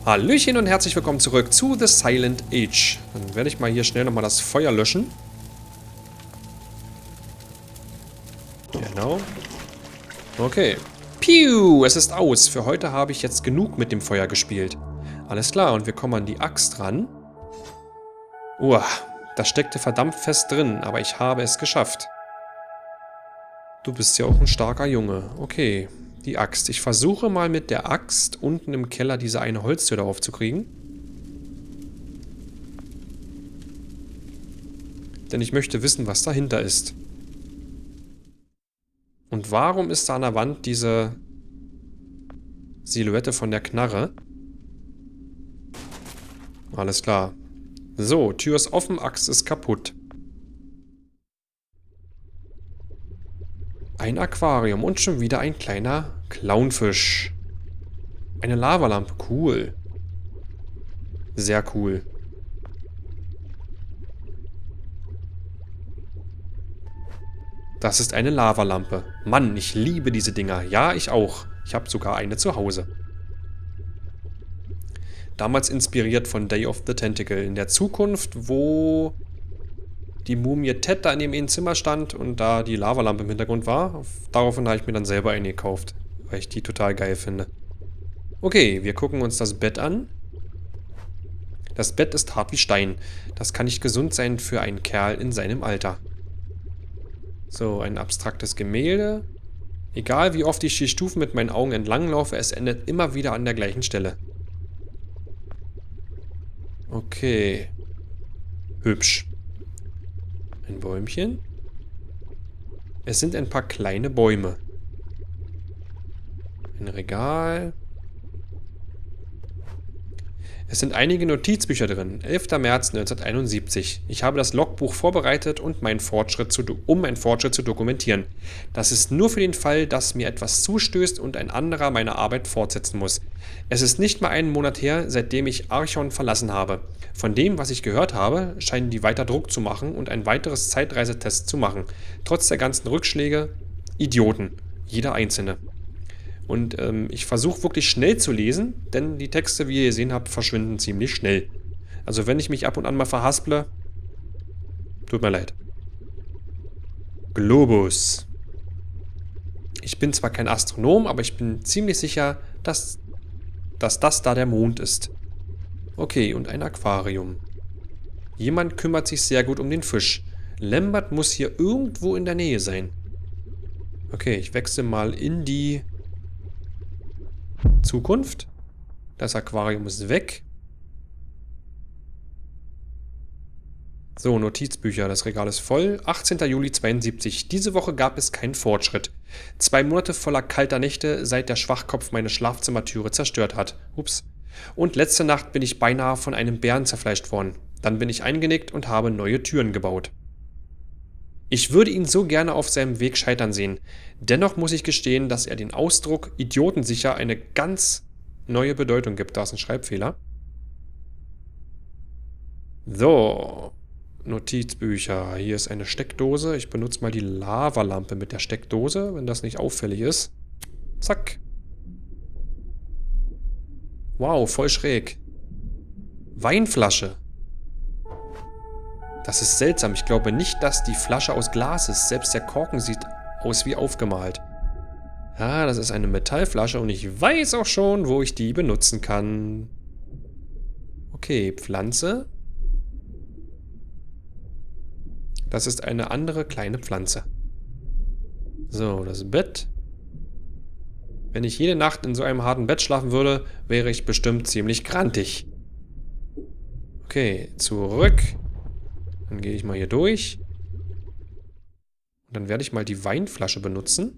Hallöchen und herzlich willkommen zurück zu The Silent Age. Dann werde ich mal hier schnell nochmal das Feuer löschen. Genau. Okay. Piu, es ist aus. Für heute habe ich jetzt genug mit dem Feuer gespielt. Alles klar, und wir kommen an die Axt ran. Uah, das steckte verdammt fest drin, aber ich habe es geschafft. Du bist ja auch ein starker Junge. Okay, die Axt. Ich versuche mal mit der Axt unten im Keller diese eine Holztür da aufzukriegen. Denn ich möchte wissen, was dahinter ist. Und warum ist da an der Wand diese Silhouette von der Knarre? Alles klar. So, Tür ist offen, Axt ist kaputt. Ein Aquarium und schon wieder ein kleiner Clownfisch. Eine Lavalampe, cool. Sehr cool. Das ist eine Lavalampe. Mann, ich liebe diese Dinger. Ja, ich auch. Ich habe sogar eine zu Hause. Damals inspiriert von Day of the Tentacle. In der Zukunft, wo die Mumie Ted da in dem Zimmer stand und da die Lavalampe im Hintergrund war. Daraufhin habe ich mir dann selber eine gekauft, weil ich die total geil finde. Okay, wir gucken uns das Bett an. Das Bett ist hart wie Stein. Das kann nicht gesund sein für einen Kerl in seinem Alter. So, ein abstraktes Gemälde. Egal wie oft ich die Stufen mit meinen Augen entlang laufe, es endet immer wieder an der gleichen Stelle. Okay. Hübsch. Ein Bäumchen. Es sind ein paar kleine Bäume. Ein Regal. Es sind einige Notizbücher drin. 11. März 1971. Ich habe das Logbuch vorbereitet, um meinen Fortschritt zu dokumentieren. Das ist nur für den Fall, dass mir etwas zustößt und ein anderer meine Arbeit fortsetzen muss. Es ist nicht mal einen Monat her, seitdem ich Archon verlassen habe. Von dem, was ich gehört habe, scheinen die weiter Druck zu machen und ein weiteres Zeitreisetest zu machen. Trotz der ganzen Rückschläge, Idioten. Jeder einzelne. Und ich versuche wirklich schnell zu lesen, denn die Texte, wie ihr gesehen habt, verschwinden ziemlich schnell. Also wenn ich mich ab und an mal verhasple, tut mir leid. Globus. Ich bin zwar kein Astronom, aber ich bin ziemlich sicher, dass das da der Mond ist. Okay, und ein Aquarium. Jemand kümmert sich sehr gut um den Fisch. Lambert muss hier irgendwo in der Nähe sein. Okay, ich wechsle mal in die Zukunft. Das Aquarium ist weg. So, Notizbücher. Das Regal ist voll. 18. Juli 72. Diese Woche gab es keinen Fortschritt. 2 Monate voller kalter Nächte, seit der Schwachkopf meine Schlafzimmertüre zerstört hat. Ups. Und letzte Nacht bin ich beinahe von einem Bären zerfleischt worden. Dann bin ich eingenickt und habe neue Türen gebaut. Ich würde ihn so gerne auf seinem Weg scheitern sehen. Dennoch muss ich gestehen, dass er den Ausdruck idiotensicher eine ganz neue Bedeutung gibt. Da ist ein Schreibfehler. So, Notizbücher. Hier ist eine Steckdose. Ich benutze mal die Lavalampe mit der Steckdose, wenn das nicht auffällig ist. Zack. Wow, voll schräg. Weinflasche. Das ist seltsam. Ich glaube nicht, dass die Flasche aus Glas ist. Selbst der Korken sieht aus wie aufgemalt. Ja, das ist eine Metallflasche und ich weiß auch schon, wo ich die benutzen kann. Okay, Pflanze. Das ist eine andere kleine Pflanze. So, das Bett. Wenn ich jede Nacht in so einem harten Bett schlafen würde, wäre ich bestimmt ziemlich grantig. Okay, zurück. Dann gehe ich mal hier durch. Und dann werde ich mal die Weinflasche benutzen,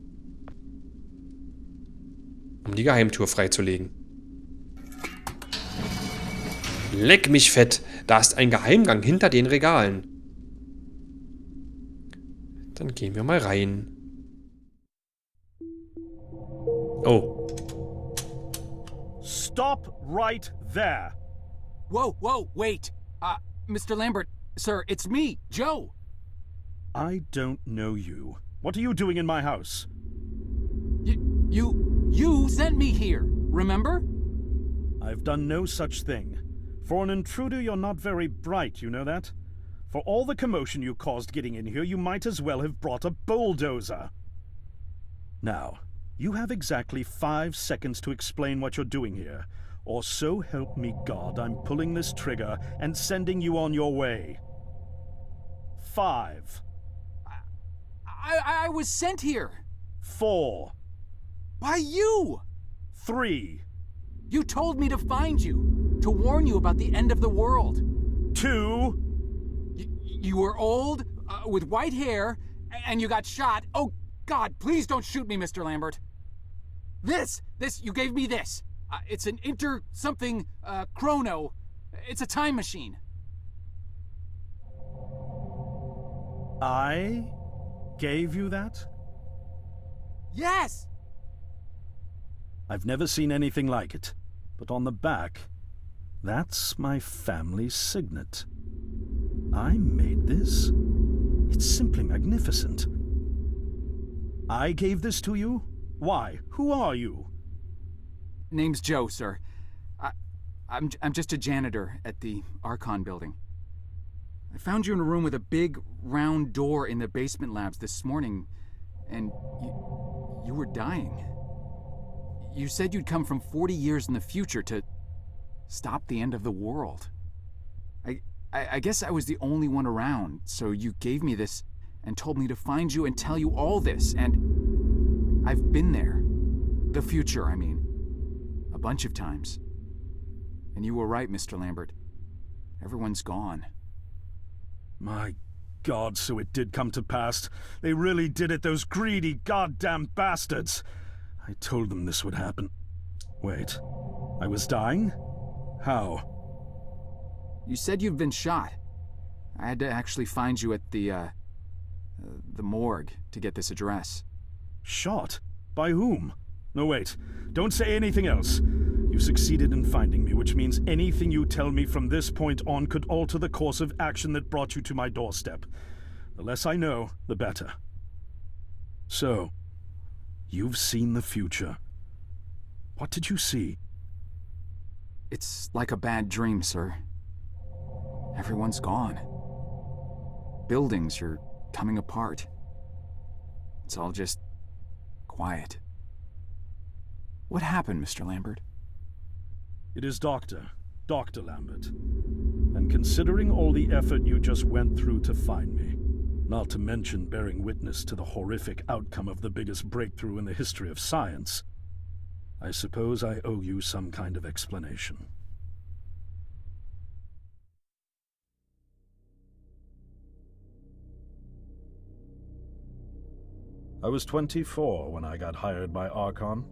um die Geheimtür freizulegen. Leck mich fett! Da ist ein Geheimgang hinter den Regalen. Dann gehen wir mal rein. Oh. Stop right there. Whoa, wait. Mr. Lambert, sir, it's me, Joe. I don't know you. What are you doing in my house? You sent me here, remember? I've done no such thing. For an intruder, you're not very bright, you know that? For all the commotion you caused getting in here, you might as well have brought a bulldozer. Now, you have exactly 5 seconds to explain what you're doing here, or so help me God, I'm pulling this trigger and sending you on your way. 5. I was sent here. 4. By you! 3. You told me to find you, to warn you about the end of the world. 2. You were old, with white hair, and you got shot. Oh, God, please don't shoot me, Mr. Lambert. You gave me this. It's an chrono. It's a time machine. I gave you that? Yes! I've never seen anything like it. But on the back, that's my family signet. I made this? It's simply magnificent. I gave this to you? Why? Who are you? Name's Joe, sir. I'm just a janitor at the Archon building. I found you in a room with a big, round door in the basement labs this morning, and you were dying. You said you'd come from 40 years in the future to stop the end of the world. I guess I was the only one around, so you gave me this and told me to find you and tell you all this, and I've been there. The future, I mean. A bunch of times. And you were right, Mr. Lambert. Everyone's gone. My God, so it did come to pass. They really did it, those greedy goddamn bastards. I told them this would happen. Wait, I was dying? How? You said you'd been shot. I had to actually find you at the morgue to get this address. Shot? By whom? No, wait. Don't say anything else. You succeeded in finding me, which means anything you tell me from this point on could alter the course of action that brought you to my doorstep. The less I know, the better. So, you've seen the future. What did you see? It's like a bad dream, sir. Everyone's gone. Buildings are coming apart. It's all just quiet. What happened, Mr. Lambert? It is Dr. Lambert. And considering all the effort you just went through to find me, not to mention bearing witness to the horrific outcome of the biggest breakthrough in the history of science, I suppose I owe you some kind of explanation. I was 24 when I got hired by Archon,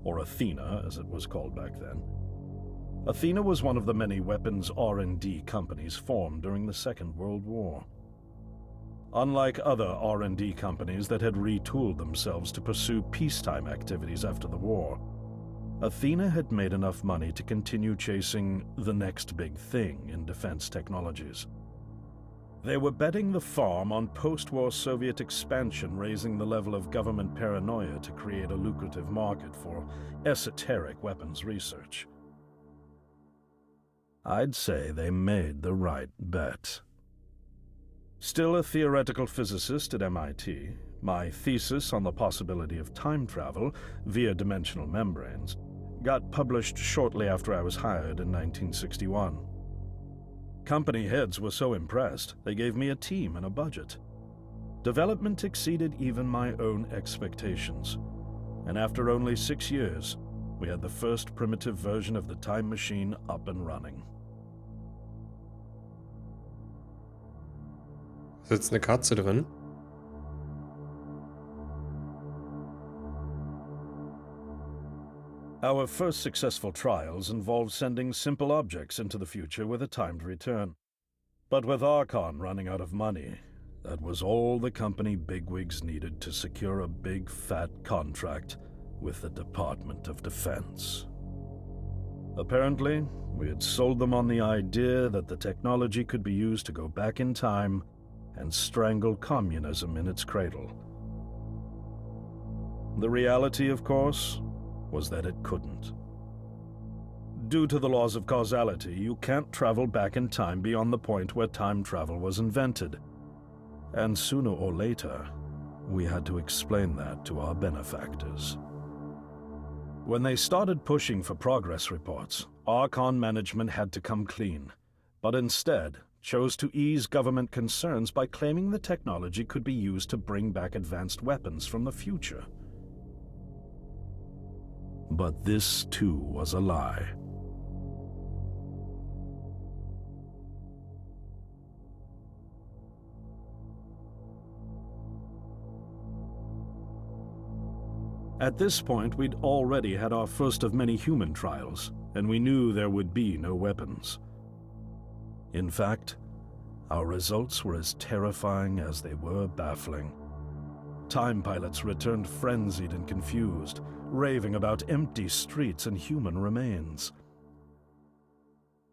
or Athena as it was called back then. Athena was one of the many weapons R&D companies formed during the Second World War. Unlike other R&D companies that had retooled themselves to pursue peacetime activities after the war, Athena had made enough money to continue chasing the next big thing in defense technologies. They were betting the farm on post-war Soviet expansion, raising the level of government paranoia to create a lucrative market for esoteric weapons research. I'd say they made the right bet. Still a theoretical physicist at MIT, my thesis on the possibility of time travel via dimensional membranes got published shortly after I was hired in 1961. Company heads were so impressed, they gave me a team and a budget. Development exceeded even my own expectations, and after only 6 years, we had the first primitive version of the time machine up and running. Sitzt eine Katze drin? Our first successful trials involved sending simple objects into the future with a timed return. But with Archon running out of money, that was all the company bigwigs needed to secure a big fat contract with the Department of Defense. Apparently, we had sold them on the idea that the technology could be used to go back in time and strangle communism in its cradle. The reality, of course, was that it couldn't. Due to the laws of causality, you can't travel back in time beyond the point where time travel was invented. And sooner or later, we had to explain that to our benefactors. When they started pushing for progress reports, Archon management had to come clean, but instead chose to ease government concerns by claiming the technology could be used to bring back advanced weapons from the future. But this too was a lie. At this point, we'd already had our first of many human trials, and we knew there would be no weapons. In fact, our results were as terrifying as they were baffling. Time pilots returned frenzied and confused, raving about empty streets and human remains.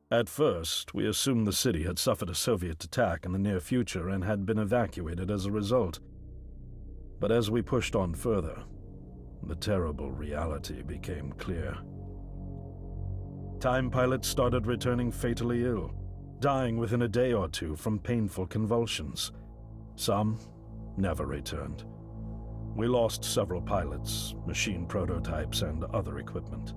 At first, we assumed the city had suffered a Soviet attack in the near future and had been evacuated as a result. But as we pushed on further, the terrible reality became clear. Time pilots started returning fatally ill, dying within a day or two from painful convulsions. Some never returned. We lost several pilots, machine prototypes, and other equipment.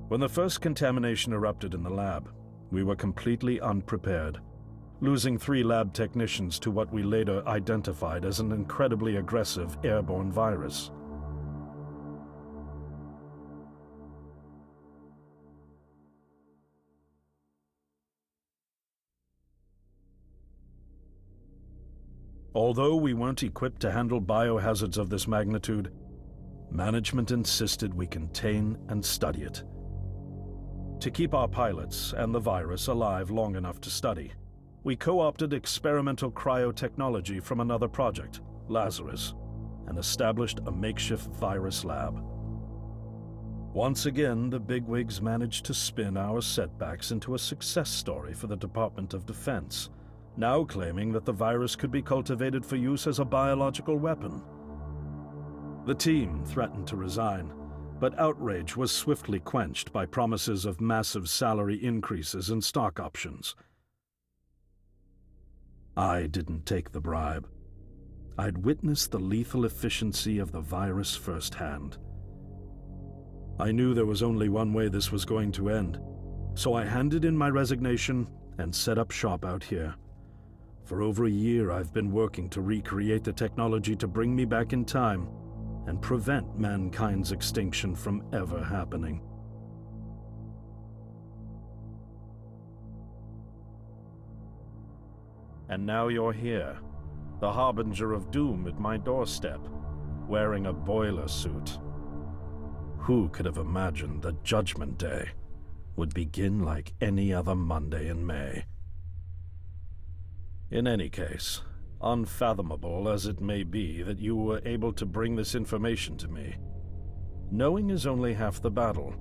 When the first contamination erupted in the lab, we were completely unprepared, losing 3 lab technicians to what we later identified as an incredibly aggressive airborne virus. Although we weren't equipped to handle biohazards of this magnitude, management insisted we contain and study it. To keep our pilots and the virus alive long enough to study, we co-opted experimental cryotechnology from another project, Lazarus, and established a makeshift virus lab. Once again, the bigwigs managed to spin our setbacks into a success story for the Department of Defense, now claiming that the virus could be cultivated for use as a biological weapon. The team threatened to resign, but outrage was swiftly quenched by promises of massive salary increases and stock options. I didn't take the bribe. I'd witnessed the lethal efficiency of the virus firsthand. I knew there was only one way this was going to end, so I handed in my resignation and set up shop out here. For over a year, I've been working to recreate the technology to bring me back in time and prevent mankind's extinction from ever happening. And now you're here, the harbinger of doom at my doorstep, wearing a boiler suit. Who could have imagined that Judgment Day would begin like any other Monday in May? In any case, unfathomable as it may be that you were able to bring this information to me, knowing is only half the battle.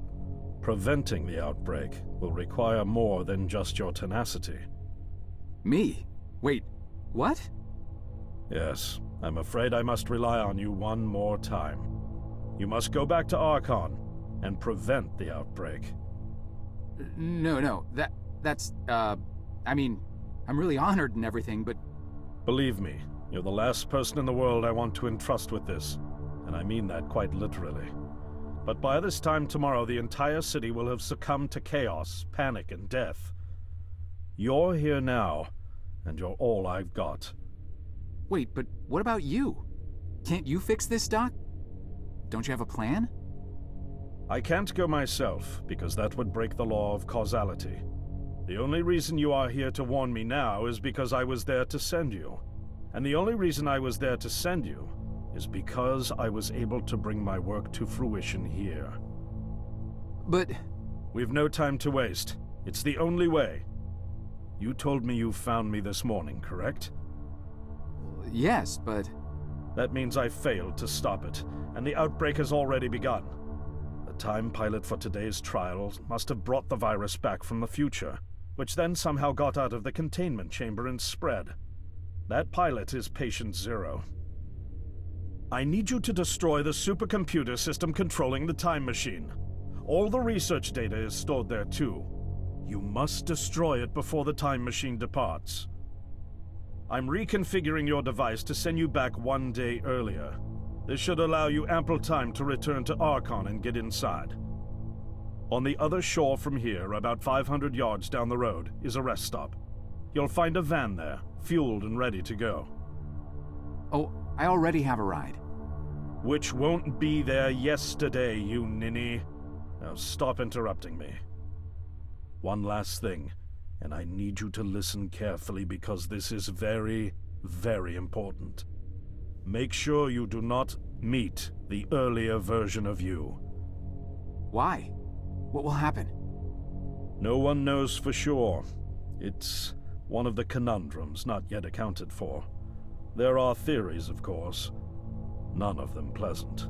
Preventing the outbreak will require more than just your tenacity. Me? Wait, what? Yes, I'm afraid I must rely on you one more time. You must go back to Archon and prevent the outbreak. No, that's, I mean, I'm really honored and everything, but... Believe me, you're the last person in the world I want to entrust with this, and I mean that quite literally. But by this time tomorrow, the entire city will have succumbed to chaos, panic, and death. You're here now, and you're all I've got. Wait, but what about you? Can't you fix this, Doc? Don't you have a plan? I can't go myself, because that would break the law of causality. The only reason you are here to warn me now is because I was there to send you. And the only reason I was there to send you is because I was able to bring my work to fruition here. But... We've no time to waste. It's the only way. You told me you found me this morning, correct? Yes, but... That means I failed to stop it, and the outbreak has already begun. The time pilot for today's trial must have brought the virus back from the future, which then somehow got out of the containment chamber and spread. That pilot is Patient Zero. I need you to destroy the supercomputer system controlling the time machine. All the research data is stored there too. You must destroy it before the time machine departs. I'm reconfiguring your device to send you back 1 day earlier. This should allow you ample time to return to Archon and get inside. On the other shore from here, about 500 yards down the road, is a rest stop. You'll find a van there, fueled and ready to go. Oh, I already have a ride. Which won't be there yesterday, you ninny. Now stop interrupting me. One last thing, and I need you to listen carefully because this is very, very important. Make sure you do not meet the earlier version of you. Why? What will happen? No one knows for sure. It's one of the conundrums not yet accounted for. There are theories, of course. None of them pleasant.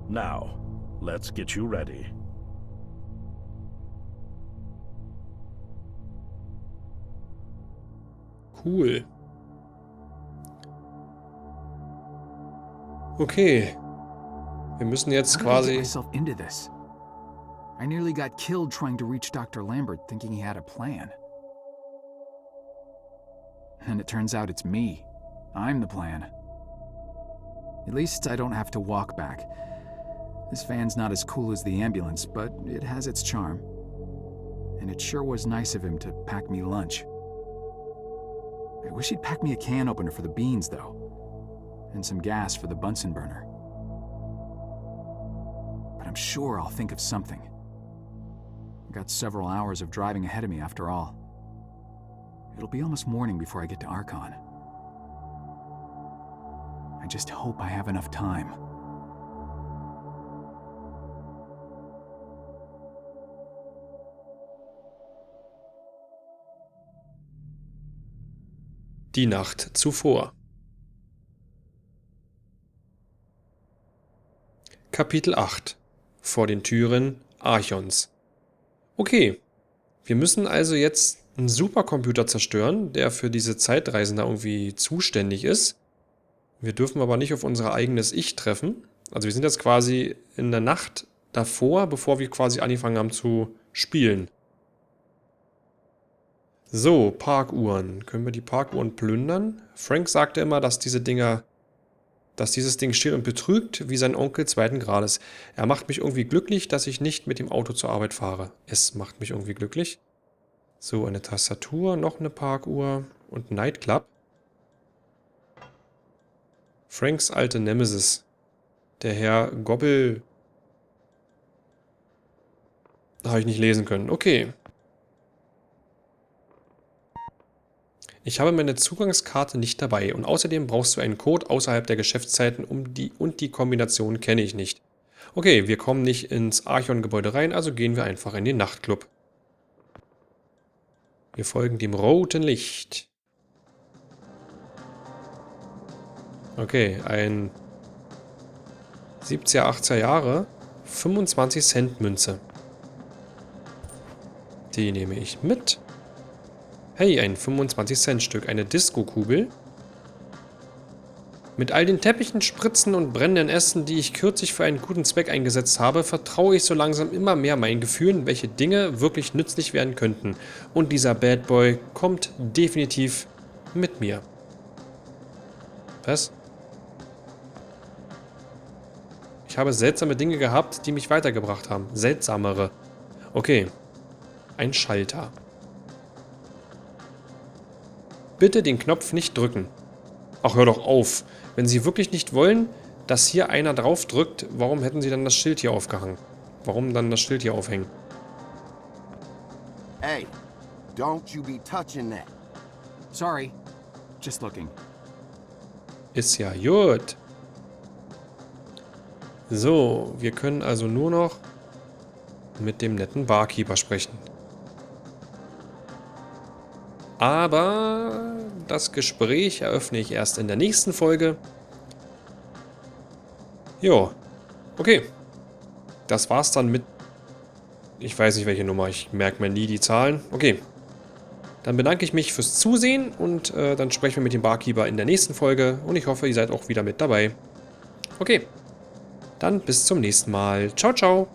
Now, let's get you ready. Cool. Okay. Wir müssen jetzt How did I get quasi... myself into this? I nearly got killed trying to reach Dr. Lambert thinking he had a plan. And it turns out it's me. I'm the plan. At least I don't have to walk back. This van's not as cool as the ambulance, but it has its charm. And it sure was nice of him to pack me lunch. I wish he'd pack me a can opener for the beans, though. And some gas for the Bunsen burner. But I'm sure I'll think of something. I've got several hours of driving ahead of me after all. It'll be almost morning before I get to Archon. I just hope I have enough time. Die Nacht zuvor. Kapitel 8. Vor den Türen Archons. Okay, wir müssen also jetzt einen Supercomputer zerstören, der für diese Zeitreisen da irgendwie zuständig ist. Wir dürfen aber nicht auf unser eigenes Ich treffen. Also wir sind jetzt quasi in der Nacht davor, bevor wir quasi angefangen haben zu spielen. So, Parkuhren. Können wir die Parkuhren plündern? Frank sagte immer, dass dieses Ding steht und betrügt, wie sein Onkel zweiten Grades. Er macht mich irgendwie glücklich, dass ich nicht mit dem Auto zur Arbeit fahre. Es macht mich irgendwie glücklich. So, eine Tastatur, noch eine Parkuhr und ein Nightclub. Franks alte Nemesis. Der Herr Gobbel. Habe ich nicht lesen können. Okay. Ich habe meine Zugangskarte nicht dabei und außerdem brauchst du einen Code außerhalb der Geschäftszeiten und die Kombination kenne ich nicht. Okay, wir kommen nicht ins Archon-Gebäude rein, also gehen wir einfach in den Nachtclub. Wir folgen dem roten Licht. Okay, ein 70er, 80er Jahre, 25 Cent Münze. Die nehme ich mit. Hey, ein 25 Cent Stück, eine Disco-Kugel. Mit all den Teppichen, Spritzen und brennenden Ästen, die ich kürzlich für einen guten Zweck eingesetzt habe, vertraue ich so langsam immer mehr meinen Gefühlen, welche Dinge wirklich nützlich werden könnten. Und dieser Bad Boy kommt definitiv mit mir. Was? Ich habe seltsame Dinge gehabt, die mich weitergebracht haben. Seltsamere. Okay. Ein Schalter. Bitte den Knopf nicht drücken. Ach, hör doch auf. Wenn Sie wirklich nicht wollen, dass hier einer drauf drückt, warum hätten Sie dann das Schild hier aufgehangen? Warum dann das Schild hier aufhängen? Hey, don't you be touching that. Sorry, just looking. Ist ja gut. So, wir können also nur noch mit dem netten Barkeeper sprechen. Aber das Gespräch eröffne ich erst in der nächsten Folge. Jo, okay. Das war's dann mit... Ich weiß nicht, welche Nummer. Ich merke mir nie die Zahlen. Okay. Dann bedanke ich mich fürs Zusehen und dann sprechen wir mit dem Barkeeper in der nächsten Folge. Und ich hoffe, ihr seid auch wieder mit dabei. Okay. Dann bis zum nächsten Mal. Ciao, ciao.